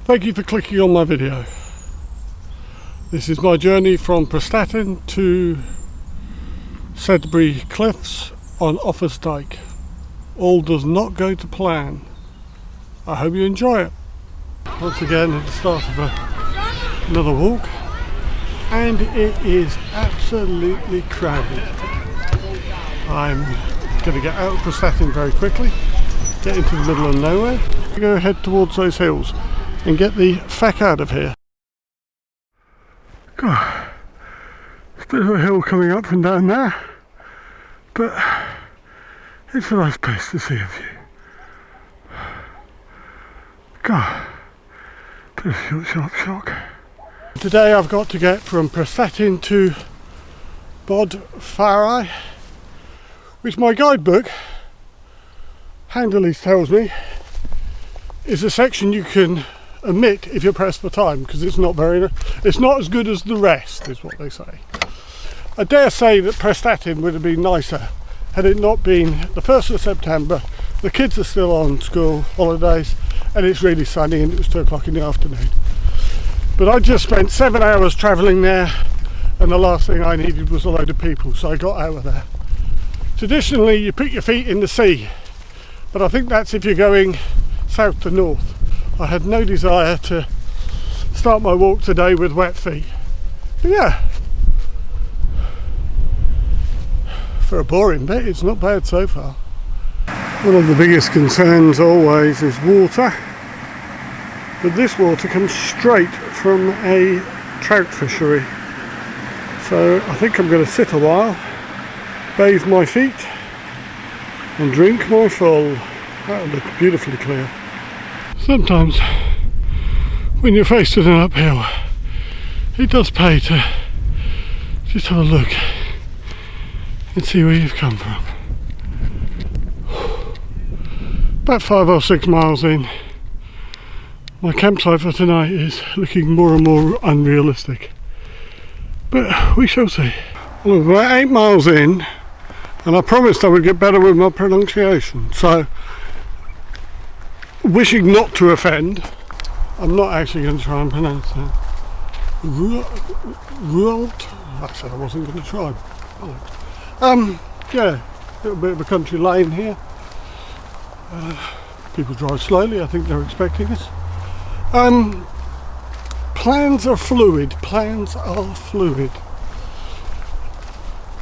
Thank you for clicking on my video. This is my journey from Prestatyn to Sedbury Cliffs on OFFA'S Dyke. All does not go to plan. I hope you enjoy it. Once again at the start of another walk, and it is absolutely crowded. I'm going to get out of Prestatyn very quickly, get into the middle of nowhere, go head towards those hills and get the feck out of here. God, there's a bit of a hill coming up from down there, but it's a nice place to see a view. God, bit of sharp shock. Today I've got to get from Prestatyn to Bodfari, which my guidebook handily tells me is a section you can omit if you press for time, because it's not as good as the rest, is what they say. I dare say that Prestatyn would have been nicer had it not been the 1st of September, the kids are still on school holidays, and it's really sunny and it was 2 o'clock in the afternoon. But I just spent 7 hours travelling there, and the last thing I needed was a load of people, so I got out of there. Traditionally you put your feet in the sea, but I think that's if you're going south to north. I had no desire to start my walk today with wet feet. But yeah, for a boring bit, it's not bad so far. One of the biggest concerns always is water, but this water comes straight from a trout fishery. So I think I'm going to sit a while, bathe my feet and drink my fill. That'll look beautifully clear. Sometimes when you're faced with an uphill, it does pay to just have a look and see where you've come from. About 5 or 6 miles in, my campsite for tonight is looking more and more unrealistic, but we shall see. Well, we're about 8 miles in, and I promised I would get better with my pronunciation, so wishing not to offend, I'm not actually going to try and pronounce that. Rualt? I said I wasn't going to try. Yeah, a little bit of a country lane here. People drive slowly, I think they're expecting us. Plans are fluid.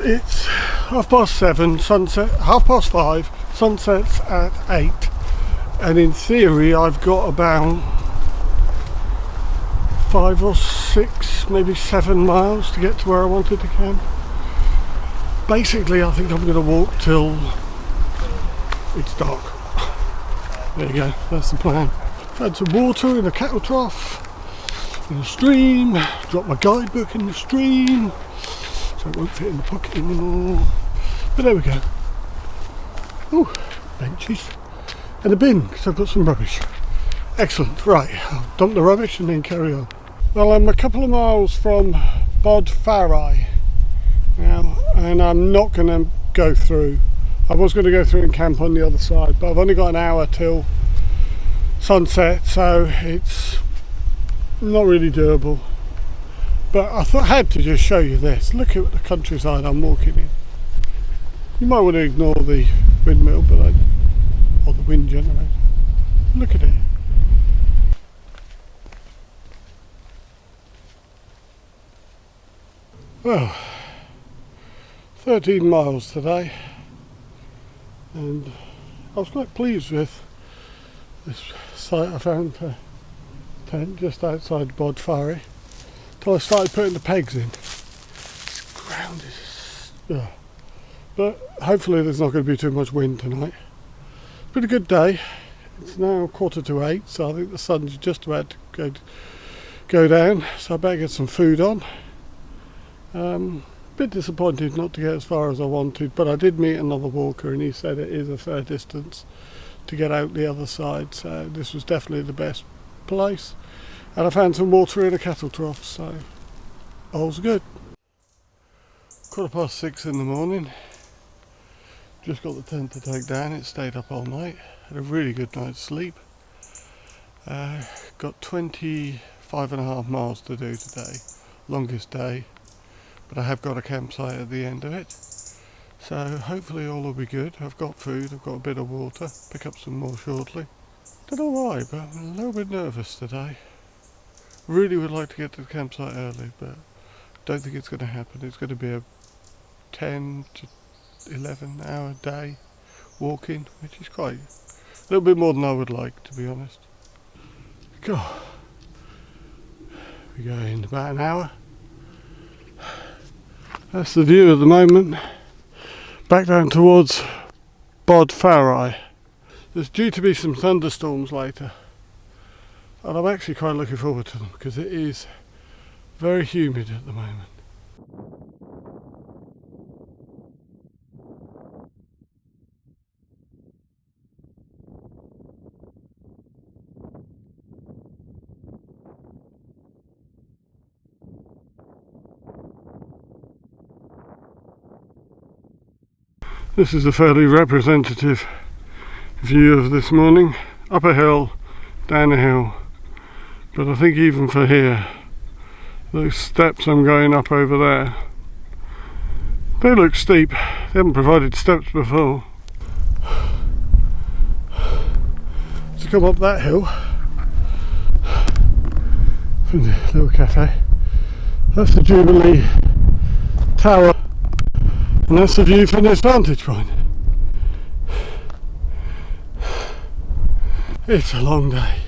It's 7:30, sunset, 5:30, sunsets at 8. And in theory I've got about 5 or 6, maybe 7 miles to get to where I wanted to camp. Basically I think I'm going to walk till it's dark. There you go, that's the plan. I've had some water in a cattle trough, in a stream, dropped my guidebook in the stream, so it won't fit in the pocket anymore. But there we go. Ooh, benches. And a bin, because I've got some rubbish. Excellent, right, I'll dump the rubbish and then carry on. Well, I'm a couple of miles from Bodfari now, and I'm not going to go through. I was going to go through and camp on the other side, but I've only got an hour till sunset, so it's not really doable. But I thought I had to just show you this. Look at the countryside I'm walking in. You might want to ignore the windmill, but or the wind generator. Look at it. Well, 13 miles today, and I was quite pleased with this site I found for tent just outside Bodfari until I started putting the pegs in. This ground is... But hopefully there's not going to be too much wind tonight. Been a good day. It's now 7:45, so I think the sun's just about to go down, so I better get some food on. Bit disappointed not to get as far as I wanted, but I did meet another walker and he said it is a fair distance to get out the other side, so this was definitely the best place. And I found some water in a cattle trough, so all's good. 6:15 in the morning. Just got the tent to take down. It stayed up all night. Had a really good night's sleep. Got 25.5 miles to do today, longest day, but I have got a campsite at the end of it, so hopefully all will be good. I've got food, I've got a bit of water, pick up some more shortly. Don't know why, but I'm a little bit nervous today. Really would like to get to the campsite early, but don't think it's going to happen. It's going to be a 10 to 11 hour day walking, which is quite a little bit more than I would like, to be honest. God, we go in about an hour. That's the view at the moment. Back down towards Bodfari. There's due to be some thunderstorms later, and I'm actually quite looking forward to them because it is very humid at the moment. This is a fairly representative view of this morning. Up a hill, down a hill, but I think even for here, those steps I'm going up over there, they look steep. They haven't provided steps before. To come up that hill from the little cafe, that's the Jubilee Tower, and that's the view from this vantage point. It's a long day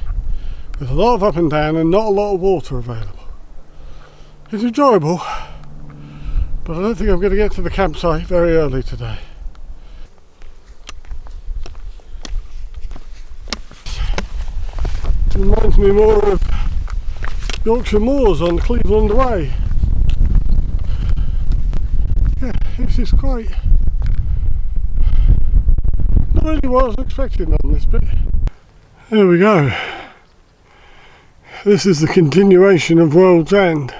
with a lot of up and down and not a lot of water available. It's enjoyable, but I don't think I'm going to get to the campsite very early today. It reminds me more of Yorkshire Moors on the Cleveland Way. Yeah, this is quite not really what I was expecting on this bit. There we go. This is the continuation of World's End.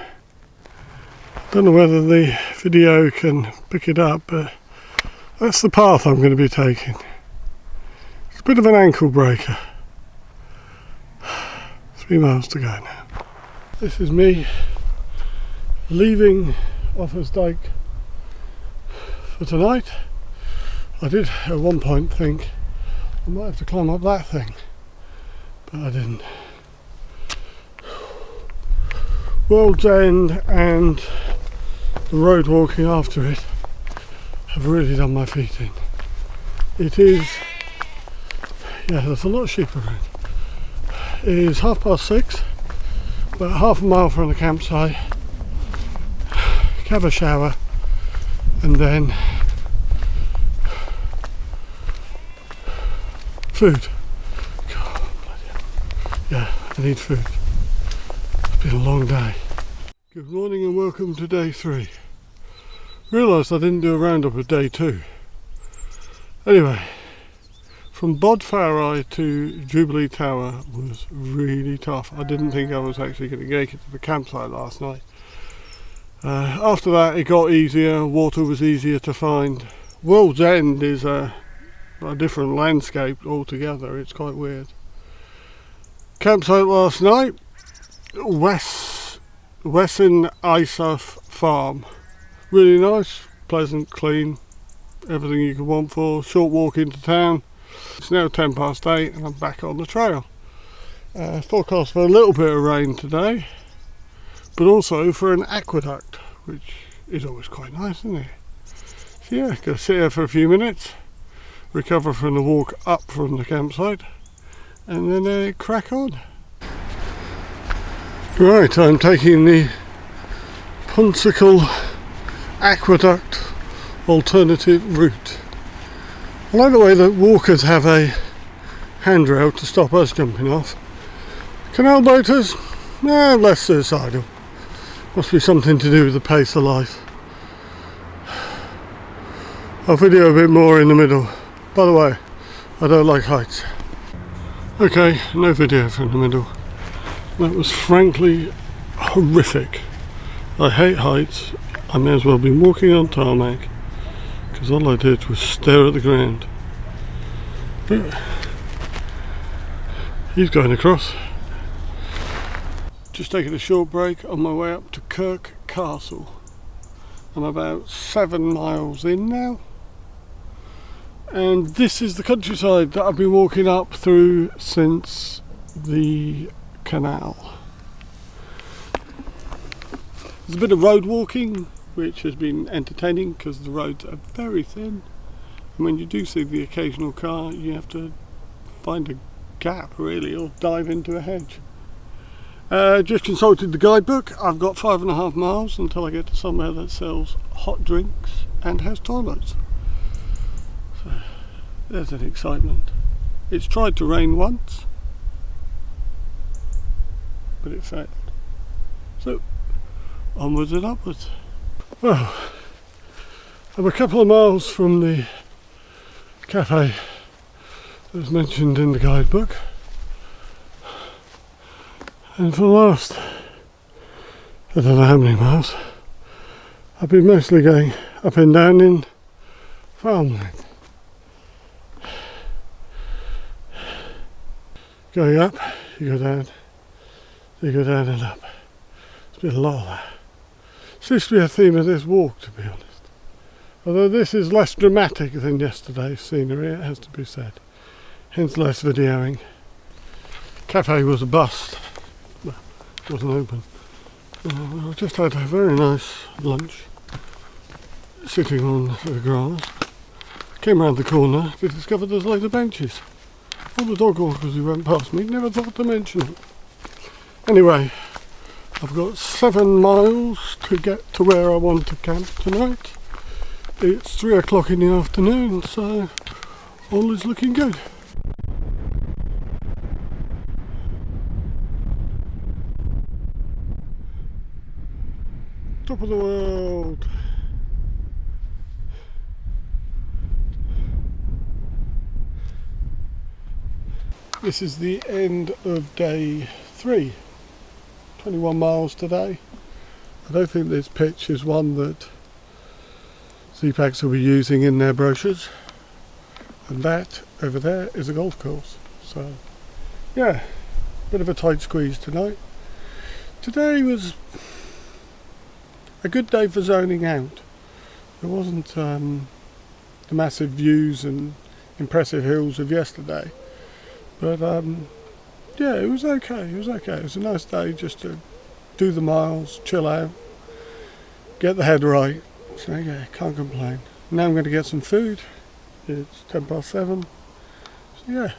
Don't know whether the video can pick it up, but that's the path I'm going to be taking. It's a bit of an ankle breaker. 3 miles to go now. This is me leaving OFFA'S Dyke for tonight. I did at one point think I might have to climb up that thing, but I didn't. World's End and the road walking after it have really done my feet in. It is, yeah, there's a lot of sheep around. It is 6:30, about half a mile from the campsite. Have a shower and then food. God, bloody hell. Yeah, I need food. It's been a long day. Good morning and welcome to day 3. Realised I didn't do a roundup of day 2. Anyway, from Bodfari to Jubilee Tower was really tough. I didn't think I was actually going to make it to the campsite last night. After that it got easier, water was easier to find. World's End is a different landscape altogether, it's quite weird. Campsite last night, Wesson Isaf Farm. Really nice, pleasant, clean, everything you could want for. Short walk into town. It's now 8:10 and I'm back on the trail. Forecast for a little bit of rain today, but also for an aqueduct, which is always quite nice, isn't it? So yeah, gonna sit here for a few minutes, recover from the walk up from the campsite, and then crack on. Right, I'm taking the Punsicle Aqueduct alternative route. I like the way that walkers have a handrail to stop us jumping off. Canal boaters, less suicidal. Must be something to do with the pace of life. I'll video a bit more in the middle. By the way, I don't like heights. Okay, no video from the middle. That was frankly horrific. I hate heights. I may as well be walking on tarmac, because all I did was stare at the ground. But he's going across. Just taking a short break on my way up to Kirk Castle. I'm about 7 miles in now, and this is the countryside that I've been walking up through since the canal. There's a bit of road walking which has been entertaining because the roads are very thin, and when you do see the occasional car you have to find a gap really or dive into a hedge. Just consulted the guidebook. I've got 5.5 miles until I get to somewhere that sells hot drinks and has toilets. So there's an excitement. It's tried to rain once, but it failed. So onwards and upwards. Well, I'm a couple of miles from the cafe that was mentioned in the guidebook. And for the last, I don't know how many miles, I've been mostly going up and down in farmland. Going up, you go down, you go down and up. It's been a lot of that. Seems to be a theme of this walk, to be honest. Although this is less dramatic than yesterday's scenery, it has to be said. Hence less videoing. Cafe was a bust. Wasn't open. I just had a very nice lunch sitting on the grass. Came round the corner to discover there's loads of benches. All the dog walkers who went past me never thought to mention it. Anyway, I've got 7 miles to get to where I want to camp tonight. It's 3 o'clock in the afternoon, so all is looking good. Top of the world. This is the end of day 3. 21 miles today. I don't think this pitch is one that ZPACs will be using in their brochures. And that over there is a golf course. So yeah, bit of a tight squeeze tonight. Today was a good day for zoning out. There wasn't the massive views and impressive hills of yesterday, but yeah, it was okay. It was okay. It was a nice day just to do the miles, chill out, get the head right. So yeah, can't complain. Now I'm going to get some food. It's 7:10. So yeah,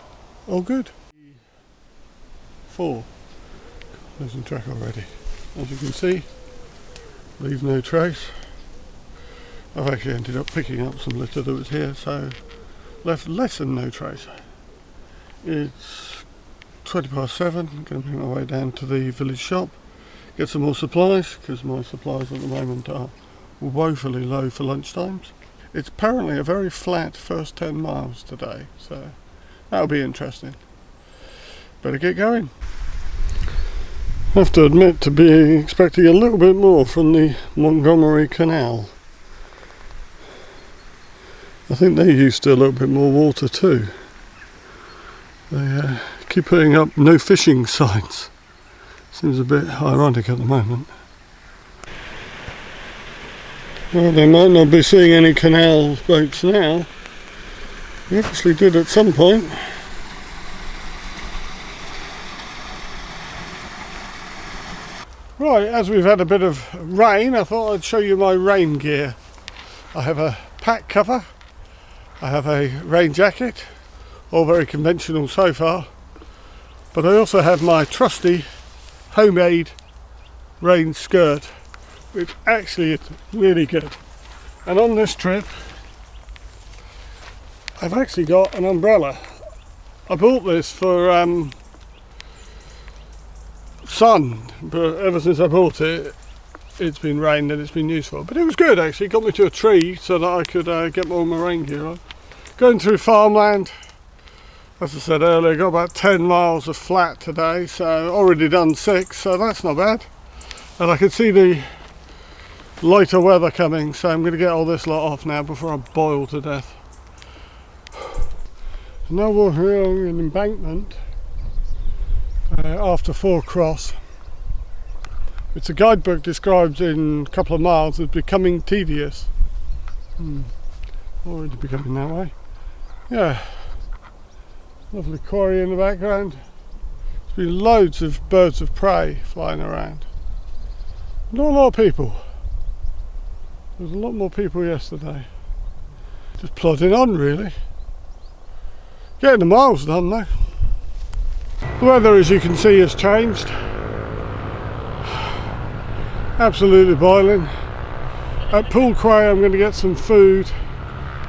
all good. 4. Losing track already. As you can see, leave no trace. I've actually ended up picking up some litter that was here, so left less than no trace. It's 7:20. I'm going to make my way down to the village shop, get some more supplies, because my supplies at the moment are woefully low for lunchtimes. It's apparently a very flat first 10 miles today, so that'll be interesting. Better get going. I have to admit to be expecting a little bit more from the Montgomery Canal. I think they used to a little bit more water too. They keep putting up no fishing signs. Seems a bit ironic at the moment. Well, they might not be seeing any canal boats now. We actually did at some point. Right, as we've had a bit of rain, I thought I'd show you my rain gear. I have a pack cover, I have a rain jacket, all very conventional so far, but I also have my trusty homemade rain skirt, which actually is really good. And on this trip, I've actually got an umbrella. I bought this for sun, but ever since I bought it, it's been rained and it's been useful. But it was good actually, it got me to a tree so that I could get more of my rain gear on. Going through farmland, as I said earlier, got about 10 miles of flat today, so already done 6, so that's not bad. And I can see the lighter weather coming, so I'm going to get all this lot off now before I boil to death. Now walking along an embankment after 4 Cross. which the guidebook describes in a couple of miles as becoming tedious. Already becoming that way. Yeah, lovely quarry in the background. There's been loads of birds of prey flying around. Not a lot of people. There was a lot more people yesterday. Just plodding on really. Getting the miles done though. The weather, as you can see, has changed. Absolutely boiling. At Pool Quay I'm going to get some food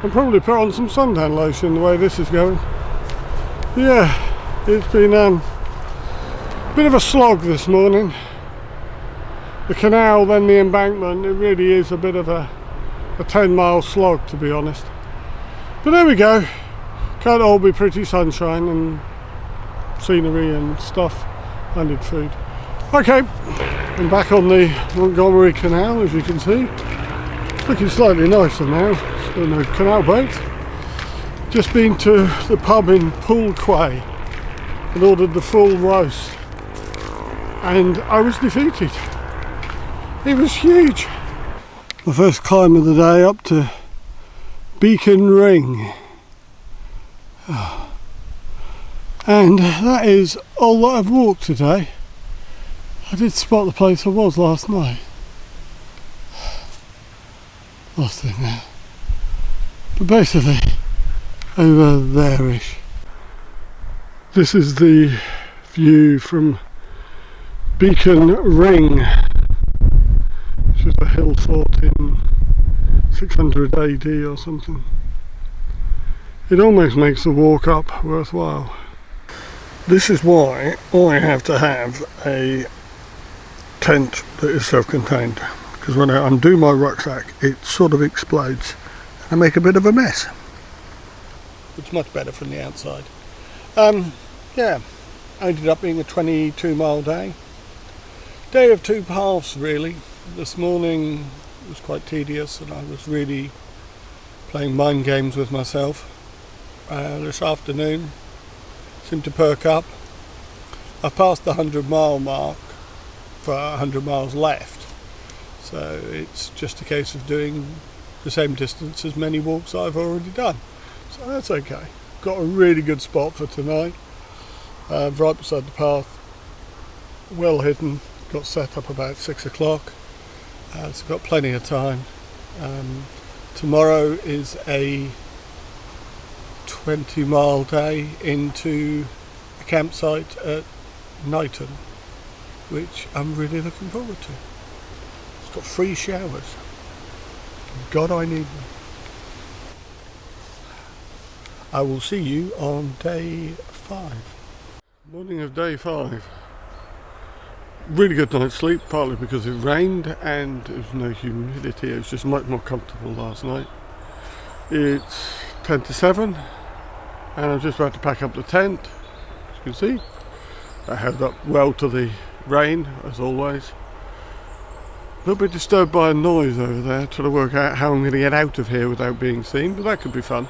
and probably put on some suntan lotion the way this is going. Yeah, it's been a bit of a slog this morning. The canal, then the embankment, it really is a bit of a 10-mile slog, to be honest. But there we go. Can't all be pretty sunshine and scenery and stuff. I need food. Okay, I'm back on the Montgomery Canal, as you can see. Looking slightly nicer now. Still no canal boat. Just been to the pub in Pool Quay and ordered the full roast. And I was defeated. It was huge. My first climb of the day up to Beacon Ring. And that is all that I've walked today. I did spot the place I was last night. Lost it now. But basically, over there-ish. This is the view from Beacon Ring, which is a hill fort in 600 AD or something. It almost makes the walk up worthwhile. This is why I have to have a tent that is self-contained, because when I undo my rucksack it sort of explodes and I make a bit of a mess. It's much better from the outside. Yeah, ended up being a 22-mile day. Day of two halves really. This morning was quite tedious and I was really playing mind games with myself. This afternoon seemed to perk up. I've passed the 100-mile mark for 100 miles left, so it's just a case of doing the same distance as many walks I've already done, so that's okay. Got a really good spot for tonight, right beside the path, well hidden. Got set up about 6 o'clock, so got plenty of time. Tomorrow is a 20-mile day into a campsite at Knighton, which I'm really looking forward to. It's got free showers. God, I need them. I will see you on day 5. Morning of day 5. Really good night's sleep, partly because it rained and there was no humidity. It was just much more comfortable last night. It's 10 to 7 and I'm just about to pack up the tent. As you can see, I held up well to the rain, as always. A little bit disturbed by a noise over there, trying to work out how I'm going to get out of here without being seen, but that could be fun.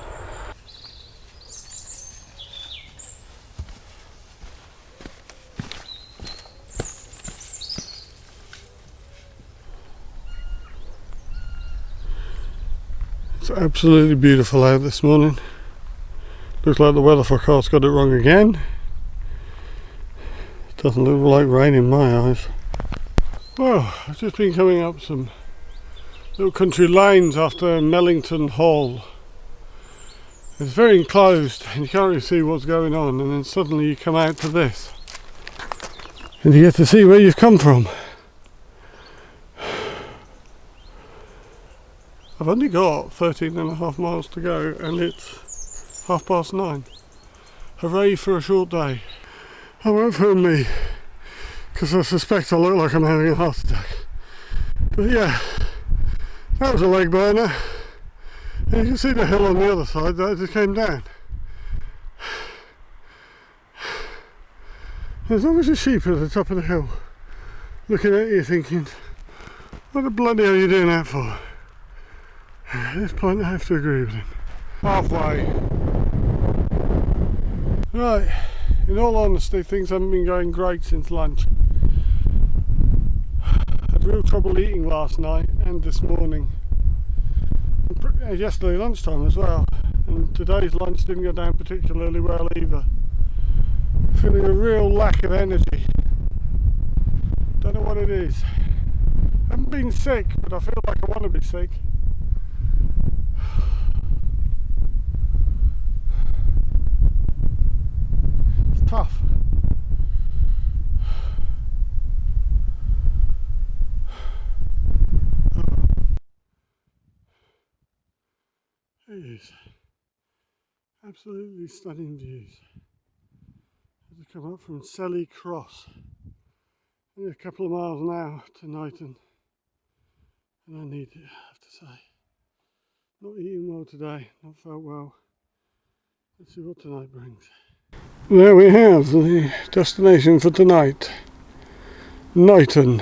It's absolutely beautiful out this morning. Looks like the weather forecast got it wrong again. It doesn't look like rain in my eyes. Well, I've just been coming up some little country lanes after Mellington Hall. It's very enclosed and you can't really see what's going on, and then suddenly you come out to this and you get to see where you've come from. I've only got 13.5 miles to go and it's 9:30. Hooray for a short day. I won't film me because I suspect I look like I'm having a heart attack. But yeah, that was a leg burner. And you can see the hill on the other side that I just came down. There's always a sheep at the top of the hill looking at you thinking, what the bloody hell are you doing that for? At this point I have to agree with him. Halfway. Right, in all honesty things haven't been going great since lunch. trouble eating last night and this morning. Yesterday lunchtime as well. And today's lunch didn't go down particularly well either. Feeling a real lack of energy. Don't know what it is. I haven't been sick, but I feel like I want to be sick. It's tough. It is. Absolutely stunning views. As I come up from Sedbury Cliffs, only a couple of miles now to Knighton, and I need it, I have to say. Not eating well today, not felt well. Let's see what tonight brings. There we have the destination for tonight, Knighton.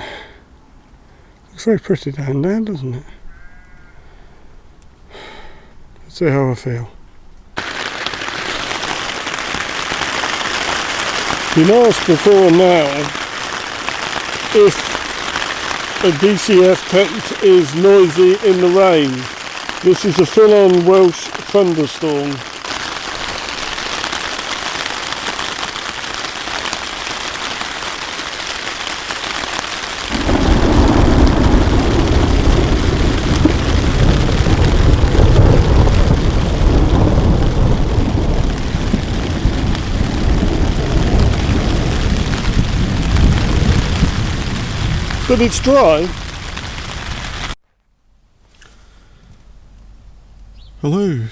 Looks very pretty down there, doesn't it? Let's see how I feel. Been asked before now if a DCF tent is noisy in the rain. This is a full-on Welsh thunderstorm. But it's dry. Hello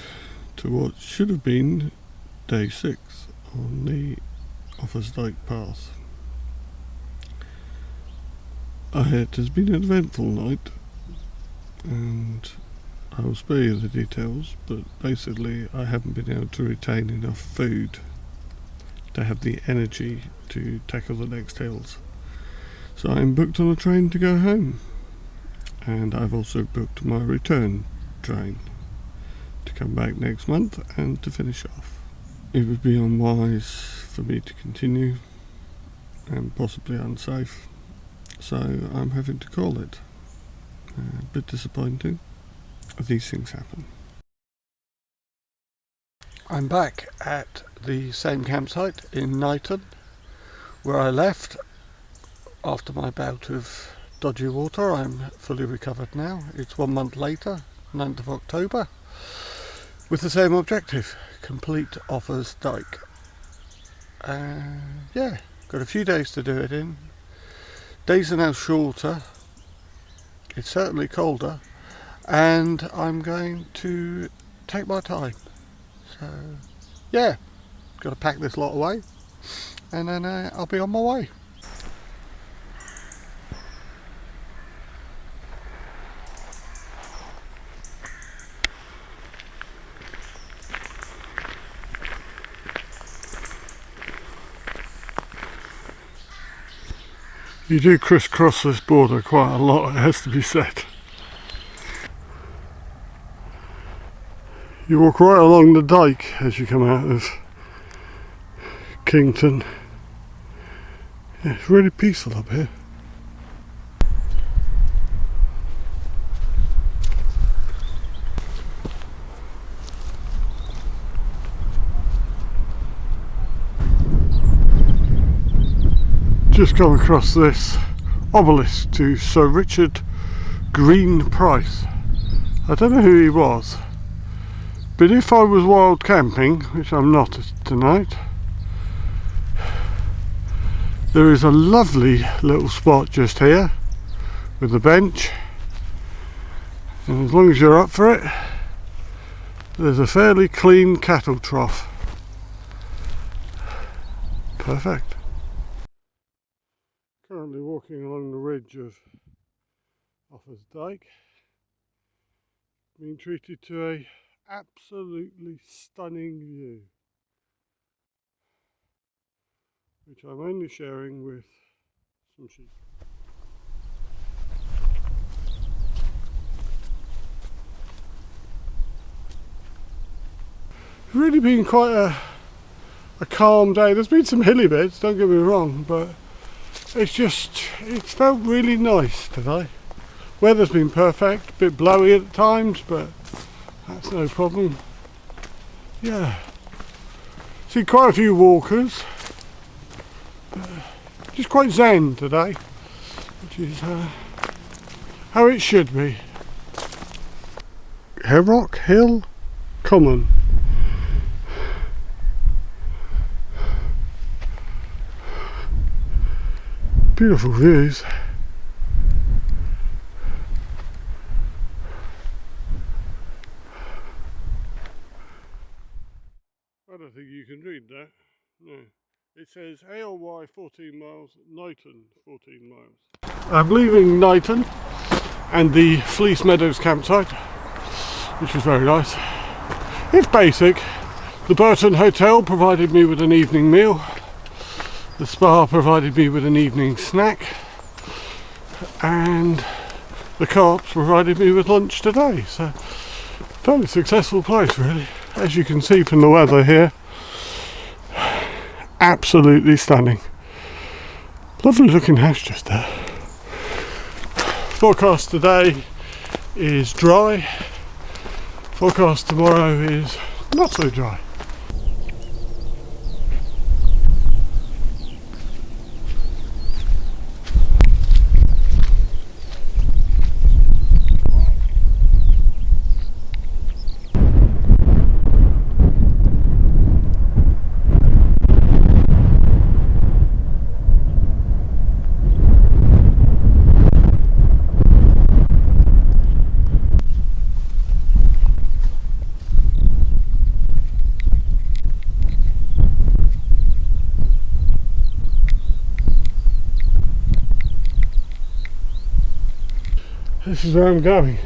to what should have been day 6 on the OFFA'S Dyke path. It has been an eventful night, and I will spare you the details, but basically I haven't been able to retain enough food to have the energy to tackle the next hills. So I'm booked on a train to go home, and I've also booked my return train to come back next month and to finish off. It would be unwise for me to continue and possibly unsafe, so I'm having to call it. A bit disappointing. These things happen. I'm back at the same campsite in Knighton where I left after my bout of dodgy water. I'm fully recovered now. It's 1 month later, 9th of October, with the same objective: complete OFFA'S Dyke. Yeah, got a few days to do it in. Days are now shorter, it's certainly colder, and I'm going to take my time. So yeah, got to pack this lot away, and then I'll be on my way. You do crisscross this border quite a lot, it has to be said. You walk right along the Dyke as you come out of Kington. Yeah, it's really peaceful up here. Just come across this obelisk to Sir Richard Green Price. I don't know who he was, but if I was wild camping, which I'm not tonight, there is a lovely little spot just here with a bench, and as long as you're up for it, there's a fairly clean cattle trough. Perfect. Currently walking along the ridge of OFFA'S Dyke, being treated to a absolutely stunning view, which I'm only sharing with some sheep. It's really been quite a calm day. There's been some hilly bits, don't get me wrong, but it's felt really nice today. Weather's been perfect, a bit blowy at times, but that's no problem. Yeah, see quite a few walkers. Just quite zen today, which is how it should be. Herrock Hill Common. Beautiful views. I don't think you can read that. No. It says ALY 14 miles, Knighton 14 miles. I'm leaving Knighton and the Fleece Meadows campsite, which is very nice. It's basic. The Burton Hotel provided me with an evening meal. The spa provided me with an evening snack. And the co-ops provided me with lunch today. So, fairly successful place really. As you can see from the weather here. Absolutely stunning. Lovely looking house just there. Forecast today is dry. Forecast tomorrow is not so dry. This is where I'm going,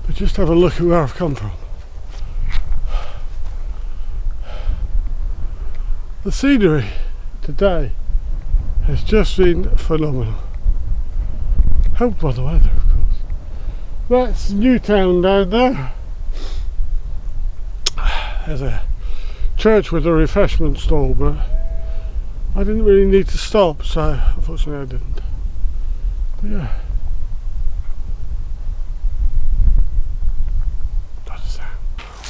but just have a look at where I've come from. The scenery today has just been phenomenal, helped by the weather of course. That's Newtown down there. There's a church with a refreshment stall, but I didn't really need to stop, so unfortunately I didn't. But yeah.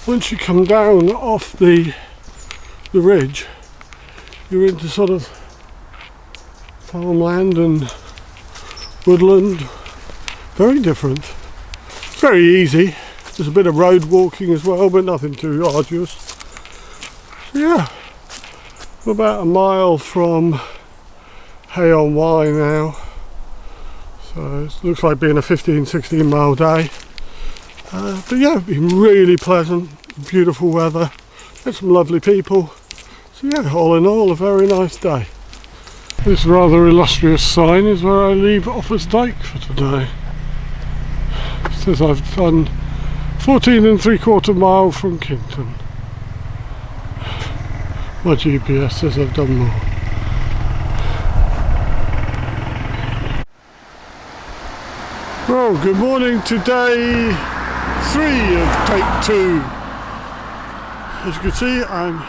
Once you come down off the ridge, you're into sort of farmland and woodland. Very different. It's very easy. There's a bit of road walking as well, but nothing too arduous. So yeah, we're about a mile from Hay-on-Wye now. So it looks like being a 15-16 mile day. But yeah, it's been really pleasant, beautiful weather, met some lovely people. So yeah, all in all, a very nice day. This rather illustrious sign is where I leave OFFA'S Dyke for today. It says I've done 14 3/4 mile from Kington. My GPS says I've done more. Well, good morning today. 3 of take 2. As you can see, I'm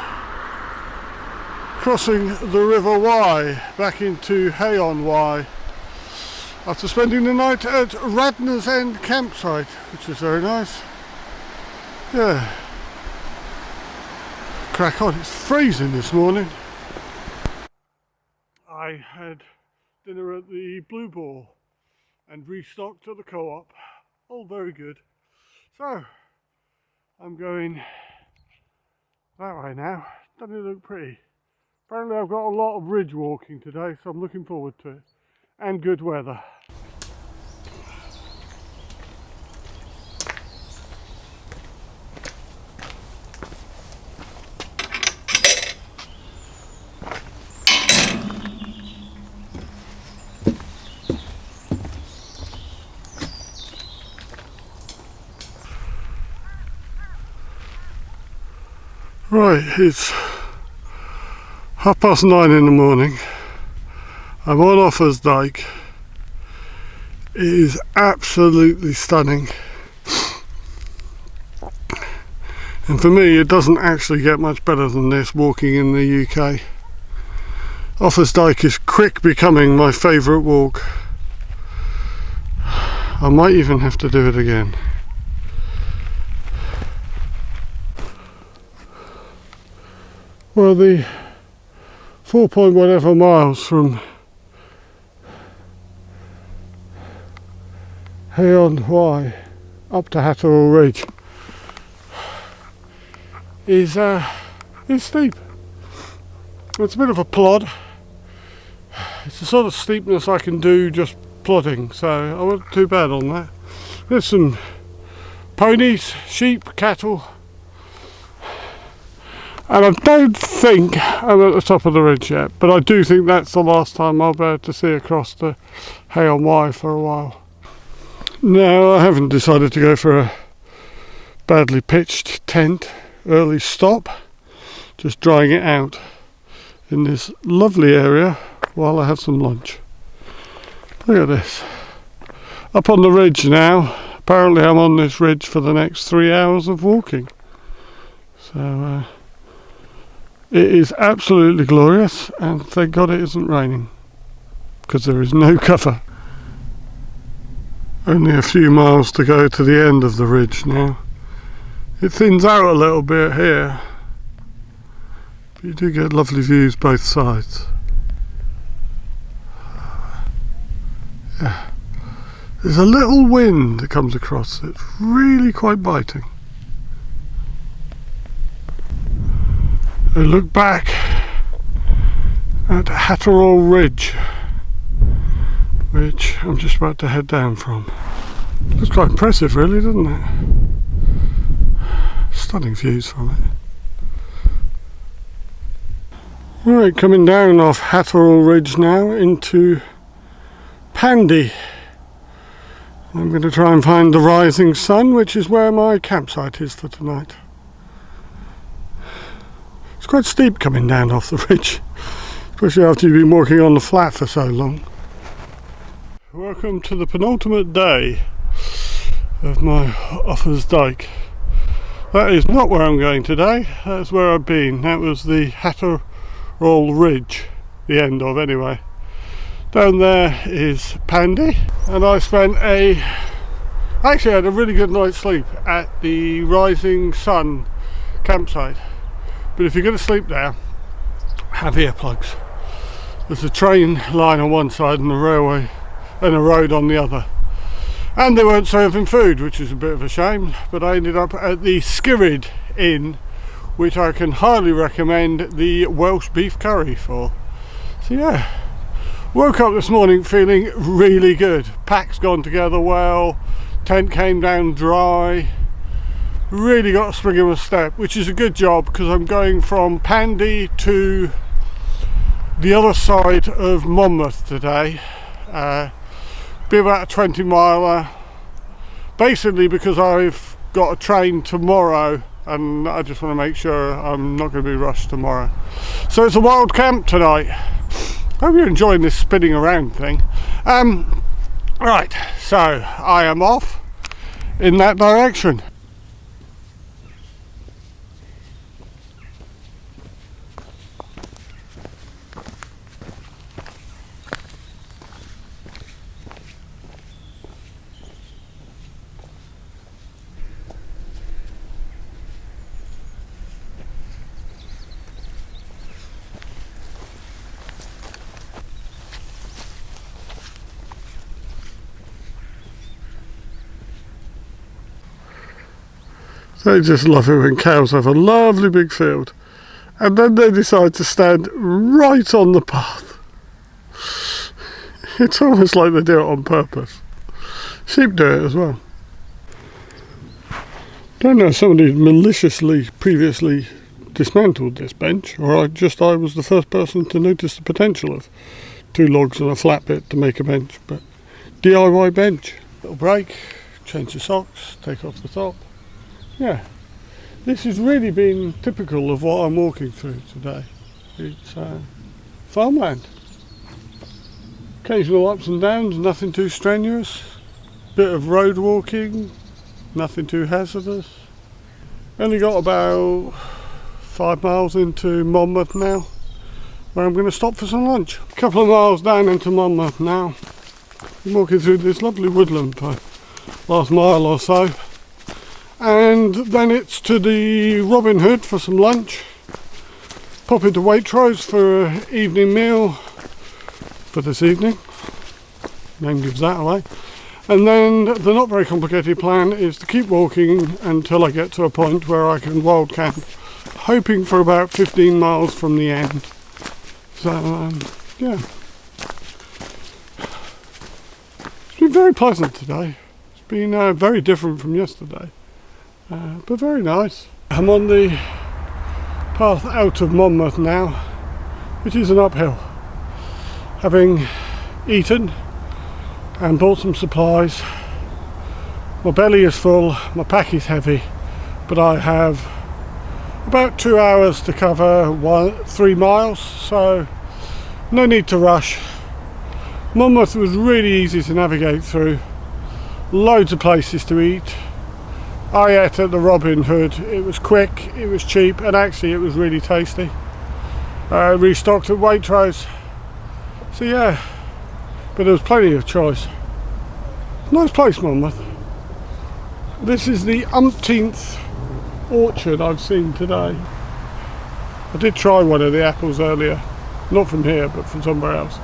crossing the River Wye back into Hay-on-Wye after spending the night at Radnor's End campsite, which is very nice. Yeah, crack on. It's freezing this morning. I had dinner at the Blue Ball and restocked at the co-op. All very good. So, I'm going that way now. Doesn't it look pretty? Apparently I've got a lot of ridge walking today, so I'm looking forward to it. And good weather. Right, it's 9:30 in the morning. I'm on OFFA'S Dyke. It is absolutely stunning. And for me, it doesn't actually get much better than this walking in the UK. OFFA'S Dyke is quick becoming my favourite walk. I might even have to do it again. Well, the 4 point whatever miles from Llanymynech up to Hatterall Ridge is steep. It's a bit of a plod. It's the sort of steepness I can do just plodding, so I wasn't too bad on that. There's some ponies, sheep, cattle, and I don't think I'm at the top of the ridge yet, but I do think that's the last time I'll be able to see across the Llanymynech for a while. No, I haven't decided to go for a badly pitched tent early stop, just drying it out in this lovely area while I have some lunch. Look at this, up on the ridge now. Apparently I'm on this ridge for the next 3 hours of walking, so it is absolutely glorious, and thank God it isn't raining, because there is no cover. Only a few miles to go to the end of the ridge now. It thins out a little bit here, but you do get lovely views both sides. Yeah. There's a little wind that comes across, it's really quite biting. I look back at Hatterall Ridge, which I'm just about to head down from. Looks quite impressive really, doesn't it? Stunning views from it. Right, coming down off Hatterall Ridge now into Pandy. I'm going to try and find the rising sun, which is where my campsite is for tonight. It's quite steep coming down off the ridge, especially after you've been walking on the flat for so long. Welcome to the penultimate day of my OFFA'S Dyke. That is not where I'm going today, that's where I've been. That was the Hatterall Ridge, the end of anyway. Down there is Pandy, and I actually had a really good night's sleep at the Rising Sun campsite. But if you're going to sleep there, have earplugs. There's a train line on one side and a railway and a road on the other. And they weren't serving food, which is a bit of a shame, but I ended up at the Skirrid Inn, which I can highly recommend the Welsh beef curry for. So yeah, woke up this morning feeling really good. Pack's gone together well, tent came down dry, really got a spring in my step, which is a good job because I'm going from Pandy to the other side of Monmouth today. Be about a 20 miler, basically because I've got a train tomorrow and I just want to make sure I'm not going to be rushed tomorrow. So it's a wild camp tonight. I hope you're enjoying this spinning around thing. Right, so I am off in that direction. They just love it when cows have a lovely big field and then they decide to stand right on the path. It's almost like they do it on purpose. Sheep do it as well. Don't know if somebody maliciously previously dismantled this bench, or I was the first person to notice the potential of 2 logs and a flat bit to make a bench, but DIY bench. Little break, change the socks, take off the top. Yeah, this has really been typical of what I'm walking through today. It's farmland. Occasional ups and downs, nothing too strenuous. Bit of road walking, nothing too hazardous. Only got about 5 miles into Monmouth now, where I'm going to stop for some lunch. A couple of miles down into Monmouth now, I'm walking through this lovely woodland for the last mile or so, and then it's to the Robin Hood for some lunch, pop into Waitrose for an evening meal for this evening, name gives that away, and then the not very complicated plan is to keep walking until I get to a point where I can wild camp, hoping for about 15 miles from the end. So yeah, it's been very pleasant today. It's been very different from yesterday, but very nice. I'm on the path out of Monmouth now, which is an uphill. Having eaten and bought some supplies, my belly is full, my pack is heavy, but I have about 2 hours to cover 3 miles, so no need to rush. Monmouth was really easy to navigate through, loads of places to eat. I ate at the Robin Hood. It was quick, it was cheap, and actually it was really tasty. Restocked at Waitrose, so yeah, but there was plenty of choice. Nice place, Monmouth. This is the umpteenth orchard I've seen today. I did try one of the apples earlier, not from here but from somewhere else.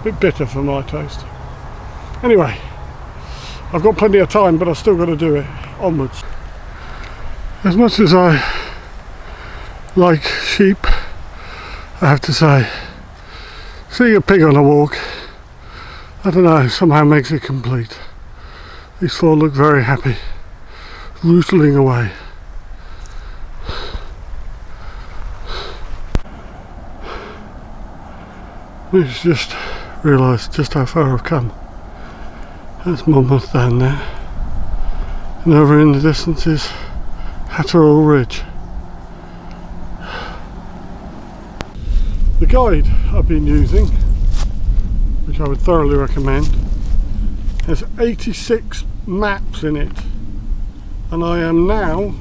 A bit bitter for my taste. Anyway, I've got plenty of time, but I've still got to do it. Onwards. As much as I like sheep, I have to say, seeing a pig on a walk, I don't know, somehow makes it complete. These four look very happy, rootling away. I just realised just how far I've come. That's Monmouth down there, and over in the distance is Hatterall Ridge. The guide I've been using, which I would thoroughly recommend, has 86 maps in it, and I am now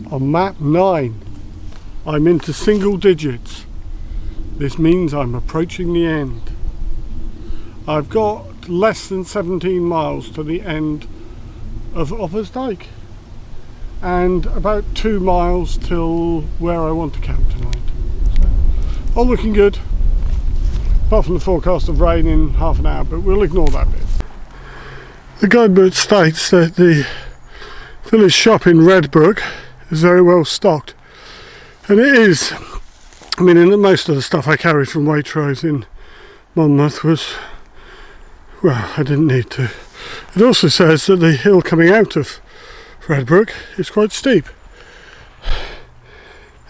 on map 9. I'm into single digits. This means I'm approaching the end. I've got less than 17 miles to the end of OFFA'S Dyke, and about 2 miles till where I want to camp tonight. So, all looking good, apart from the forecast of rain in half an hour, but we'll ignore that bit. The guidebook states that the village shop in Redbrook is very well stocked, and it is. I mean, most of the stuff I carried from Waitrose in Monmouth was, well, I didn't need to. It also says that the hill coming out of Redbrook is quite steep,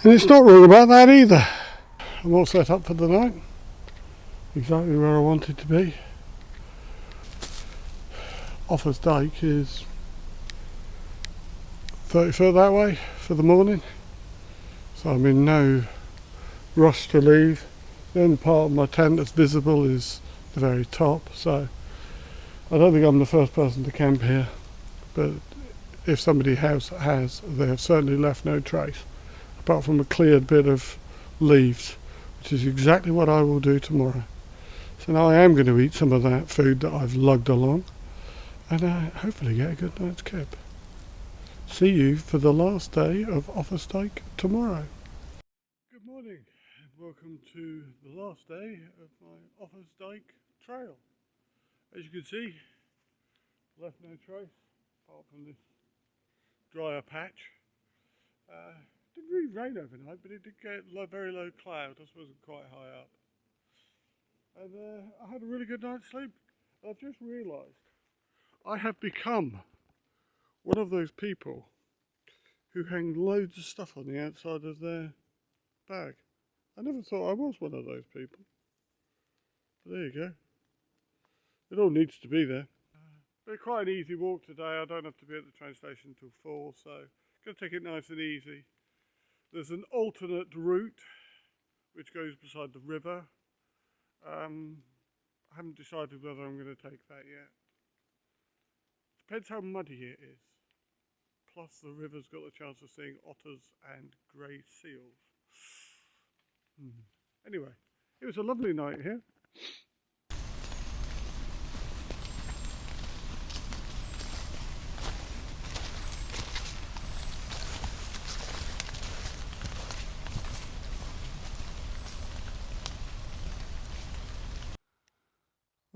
and it's not wrong about that either. I'm all set up for the night, exactly where I wanted to be. OFFA'S Dyke is 30 foot that way for the morning, so I'm in no rush to leave. The only part of my tent that's visible is the very top, so I don't think I'm the first person to camp here, but if somebody has, they have certainly left no trace, apart from a cleared bit of leaves, which is exactly what I will do tomorrow. So now I am going to eat some of that food that I've lugged along, and hopefully get a good night's camp. See you for the last day of OFFA'S Dyke tomorrow. Good morning, and welcome to the last day of my OFFA'S Dyke trail. As you can see, left no trace apart from this drier patch. Didn't really rain overnight, but it did get very low cloud. I suppose it's quite high up. And I had a really good night's sleep. I've just realised I have become one of those people who hang loads of stuff on the outside of their bag. I never thought I was one of those people. But there you go. It all needs to be there. But quite an easy walk today. I don't have to be at the train station until 4, so going to take it nice and easy. There's an alternate route which goes beside the river. I haven't decided whether I'm going to take that yet. Depends how muddy it is. Plus the river's got the chance of seeing otters and grey seals. Anyway, it was a lovely night here.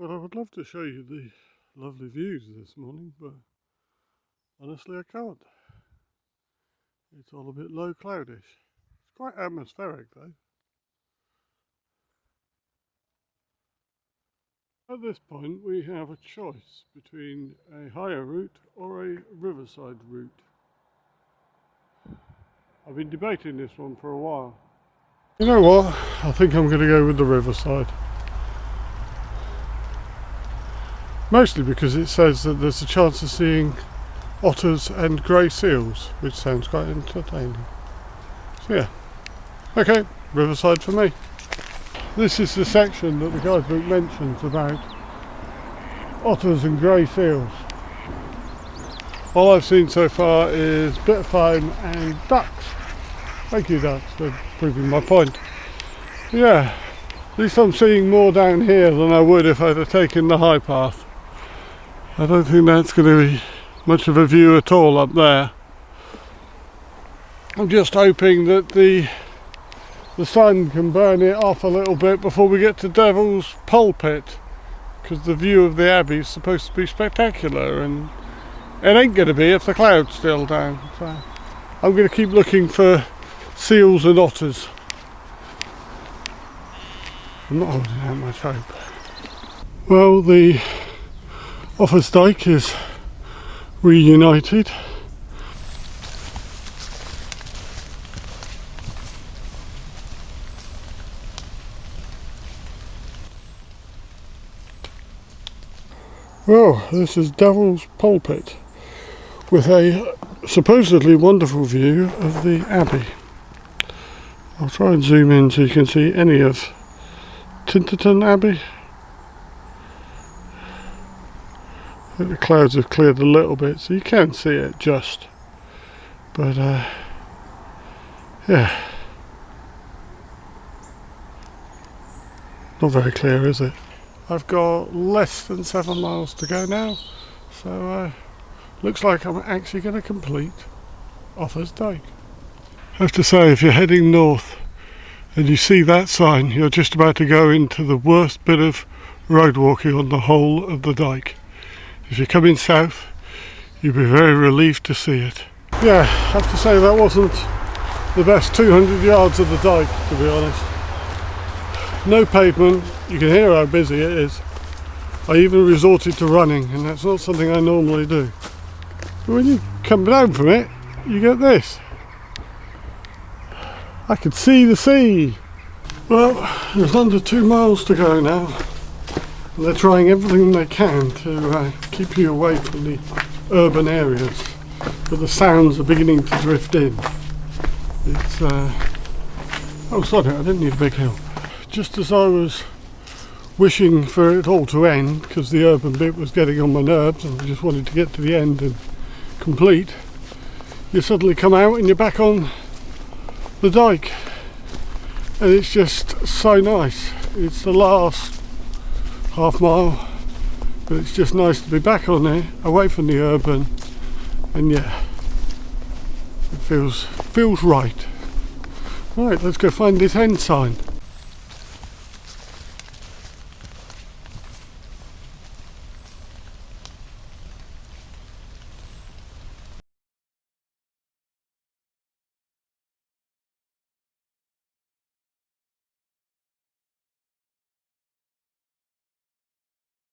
Well, I would love to show you the lovely views this morning, but honestly I can't. It's all a bit low cloudish. It's quite atmospheric though. At this point we have a choice between a higher route or a riverside route. I've been debating this one for a while. You know what? I think I'm going to go with the riverside. Mostly because it says that there's a chance of seeing otters and grey seals, which sounds quite entertaining. So yeah, okay, riverside for me. This is the section that the guidebook mentions about otters and grey seals. All I've seen so far is bitterfine and ducks. Thank you, ducks, for proving my point. Yeah, at least I'm seeing more down here than I would if I'd have taken the high path. I don't think that's going to be much of a view at all up there. I'm just hoping that the sun can burn it off a little bit before we get to Devil's Pulpit, because the view of the Abbey is supposed to be spectacular and it ain't going to be if the cloud's still down. So I'm going to keep looking for seals and otters. I'm not holding out much hope. Well, the OFFA'S Dyke is reunited. Well, this is Devil's Pulpit with a supposedly wonderful view of the Abbey. I'll try and zoom in so you can see any of Tinterton Abbey. I think the clouds have cleared a little bit so you can see it just, but yeah, not very clear, is it? I've got less than 7 miles to go now, so looks like I'm actually going to complete OFFA'S Dyke. I have to say, if you're heading north and you see that sign, you're just about to go into the worst bit of road walking on the whole of the Dyke. If you're coming south, you'll be very relieved to see it. Yeah, I have to say that wasn't the best 200 yards of the Dyke, to be honest. No pavement, you can hear how busy it is. I even resorted to running, and that's not something I normally do. But when you come down from it, you get this. I could see the sea. Well, there's under 2 miles to go now. And they're trying everything they can to keep you away from the urban areas. But the sounds are beginning to drift in. It's, oh sorry, I didn't need a big hill. Just as I was wishing for it all to end, because the urban bit was getting on my nerves and I just wanted to get to the end and complete, you suddenly come out and you're back on the Dyke. And it's just so nice. It's the last half mile, but it's just nice to be back on there, away from the urban, and yeah, it feels right. Right, let's go find this end sign.